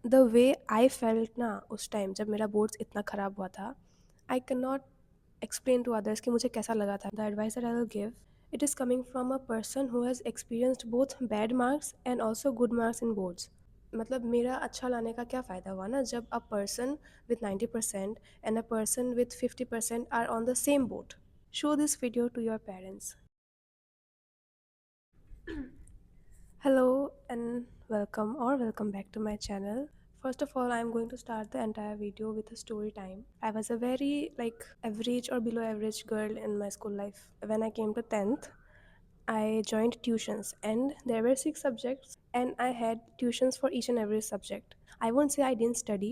The way I felt ना उस time जब मेरा बोर्ड्स इतना ख़राब हुआ था, I can not explain to others कि मुझे कैसा लगा था। The advice that I will give, it is coming from a person who has experienced both bad marks and also good marks in boards. मतलब मेरा अच्छा लाने का क्या फ़ायदा हुआ ना, जब a person with 90% and a person with 50% are on the same boat. Show this video to your parents. Hello and welcome back to my channel. First of all, I'm going to start the entire video with a story time. I was a very average or below average girl in my school life. When I came to 10th, I joined tuitions and there were 6 subjects and I had tuitions for each and every subject. I won't say I didn't study,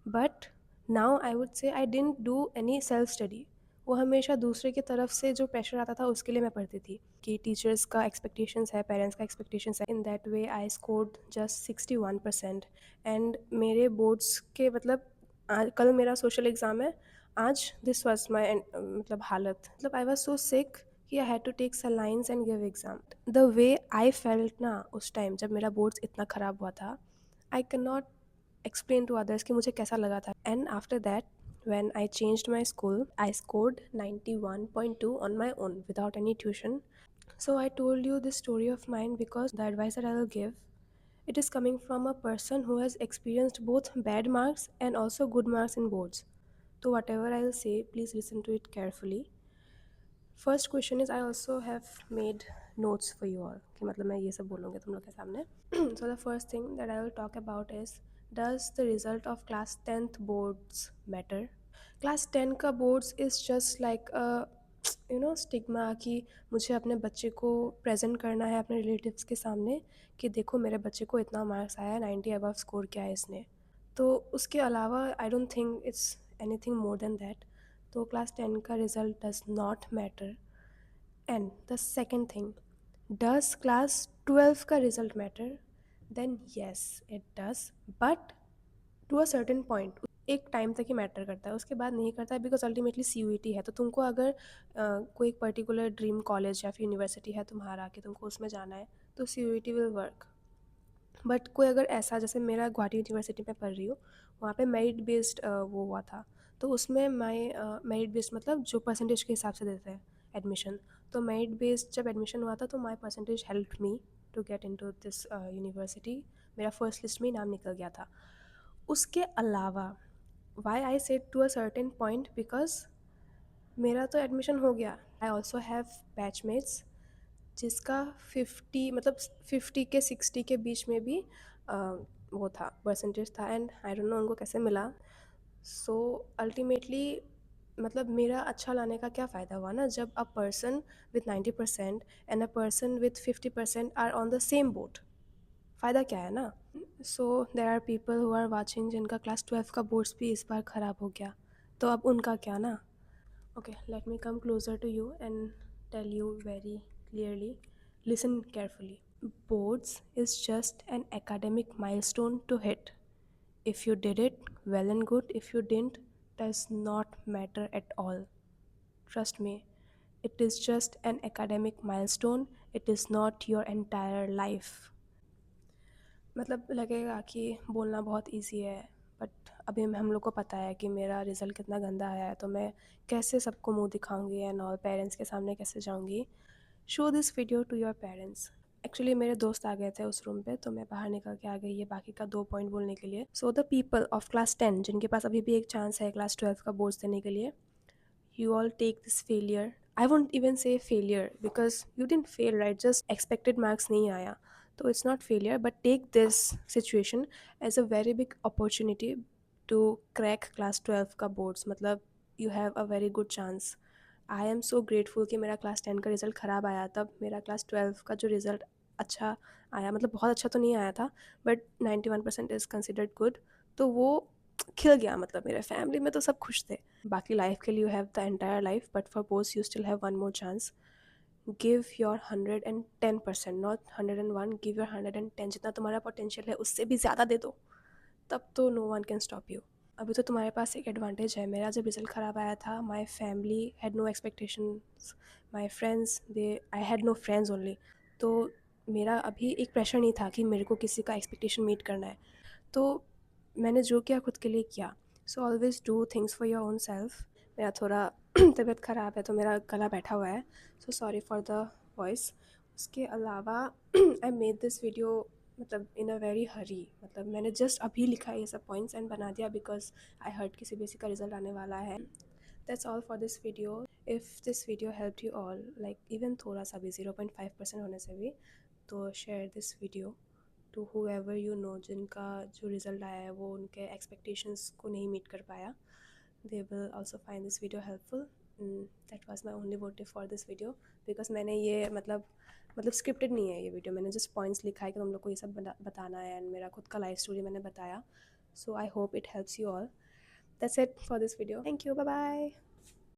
but now I would say I didn't do any self study. वो हमेशा दूसरे की तरफ से जो pressure आता था उसके लिए मैं पढ़ती थी कि टीचर्स का एक्सपेक्टेशंस है, पेरेंट्स का एक्सपेक्टेशंस है। In that way I scored just 61%। And मेरे बोर्ड्स के मतलब कल मेरा सोशल एग्ज़ाम है, आज दिस वॉज माई मतलब हालत, मतलब आई वॉज सो सिक कि I had to take salines and give exam. The way I felt ना उस टाइम जब मेरा बोर्ड्स इतना ख़राब हुआ था, I can not explain to others कि मुझे कैसा लगा था। And after that when I changed my school, I scored 91.2 on my own without any tuition. So I told you this story of mine because the advice that I will give, it is coming from a person who has experienced both bad marks and also good marks in boards. So whatever I will say, please listen to it carefully. First question is, I also have made notes for you all कि मतलब मैं ये सब बोलूँगी तुम लोग के सामने. So the first thing that I will talk about is, does the result of class 10th boards matter? Class 10 का boards is just like stigma कि मुझे अपने बच्चे को प्रेजेंट करना है अपने रिलेटिव्स के सामने कि देखो मेरे बच्चे को इतना मार्क्स आया है, 90 अबव स्कोर किया है इसने। तो उसके अलावा I don't think it's anything more than that. तो क्लास 10 का result does not matter. And the second thing, does class 12 का result matter? Then yes it does, but to a certain point. एक टाइम तक ही matter करता है, उसके बाद नहीं करता है, बिकॉज अल्टीमेटली सी है। तो तुमको अगर कोई एक पर्टिकुलर ड्रीम कॉलेज या फिर यूनिवर्सिटी है तुम्हारा कि तुमको उसमें जाना है, तो सी विल वर्क। बट कोई अगर ऐसा, जैसे मेरा गुवाहाटी यूनिवर्सिटी में पढ़ रही हूँ, वहाँ पे मेरिट बेस्ड वो हुआ था। तो उसमें मेरिट बेस्ड मतलब जो परसेंटेज के हिसाब से देते हैं एडमिशन। तो मेरिट बेस्ड जब एडमिशन हुआ था तो my percentage help me to get in to this university. मेरा फर्स्ट लिस्ट में ही नाम निकल गया था। उसके अलावा why I said to a certain point, because मेरा तो एडमिशन हो गया। आई ऑल्सो हैव बैचमेट्स जिसका 50 मतलब 50 के 60 के बीच में भी वो था, परसेंटेज था। एंड आई डोंट नो उनको कैसे मिला। सो अल्टीमेटली मतलब मेरा अच्छा लाने का क्या फ़ायदा हुआ ना, जब a person with 90% and a person with 50% are on the same boat. फ़ायदा क्या है ना। So there are people who are watching जिनका क्लास 12 का बोर्ड्स भी इस बार ख़राब हो गया, तो अब उनका क्या ना। Okay, let me come closer to you and tell you very clearly. Listen carefully. Boards is just an academic milestone to hit. If you did it, well and good. If you didn't, does not matter at all. Trust me, it is just an academic milestone. It is not your entire life. मतलब लगेगा कि बोलना बहुत easy है, but अभी हम लोग को पता है कि मेरा रिज़ल्ट कितना गंदा आया है, तो मैं कैसे सबको मुंह दिखाऊंगी एंड ऑल, पेरेंट्स के सामने कैसे जाऊंगी। Show this video to your parents. Actually मेरे दोस्त आ गए थे उस रूम पे, तो मैं बाहर निकल के आ गई ये बाकी का 2 पॉइंट बोलने के लिए। So the people of class 10 जिनके पास अभी भी एक चांस है क्लास 12 का बोर्ड्स देने के लिए, you all take this failure, I won't even say failure because you didn't fail, right? Just expected marks nahi aaya, so it's not failure, but take this situation as a very big opportunity to crack class 12 का boards. मतलब you have a very good chance. I am so grateful कि मेरा class 10 का result ख़राब आया, तब मेरा class 12 का जो रिज़ल्ट अच्छा आया, मतलब बहुत अच्छा तो नहीं आया था, बट 91% इज़ कंसिडर्ड गुड। तो वो खिल गया, मतलब मेरे फैमिली में तो सब खुश थे। बाकी लाइफ के लिए you have the entire life, but for both you still have one more chance. Give your 110%, not 101, give your 110। जितना तुम्हारा पोटेंशियल है उससे भी ज़्यादा दे दो, तब तो no one can stop you. अभी तो तुम्हारे पास एक एडवांटेज है। मेरा जब रिज़ल्ट ख़राब आया था, my family had no expectations, my friends they, I had no friends only. तो मेरा अभी एक प्रेशर नहीं था कि मेरे को किसी का एक्सपेक्टेशन मीट करना है। तो मैंने जो किया खुद के लिए किया। So always do things for your own self. मेरा थोड़ा तबीयत ख़राब है तो मेरा गला बैठा हुआ है, so sorry for the voice. उसके अलावा आई मेड दिस वीडियो मतलब इन अ वेरी हरी, मतलब मैंने जस्ट अभी लिखा ये सब पॉइंट्स एंड बना दिया बिकॉज आई हर्ड कि सीबीएसई का रिजल्ट आने वाला है। That's all for this video. If this video help you all, like even थोड़ा सा भी 0.5% होने से भी, तो share this video to whoever you know जिनका जो रिज़ल्ट आया है वो उनके एक्सपेक्टेशंस को नहीं मीट कर पाया। They will also find this video helpful. That was my only motive for this video, because मैंने ये मतलब स्क्रिप्टेड नहीं है ये वीडियो, मैंने जस्ट पॉइंट्स लिखा है कि तुम लोग को ये सब बताना है एंड मेरा खुद का लाइफ स्टोरी मैंने बताया। So I hope it helps you all. That's it for this video. Thank you, bye bye.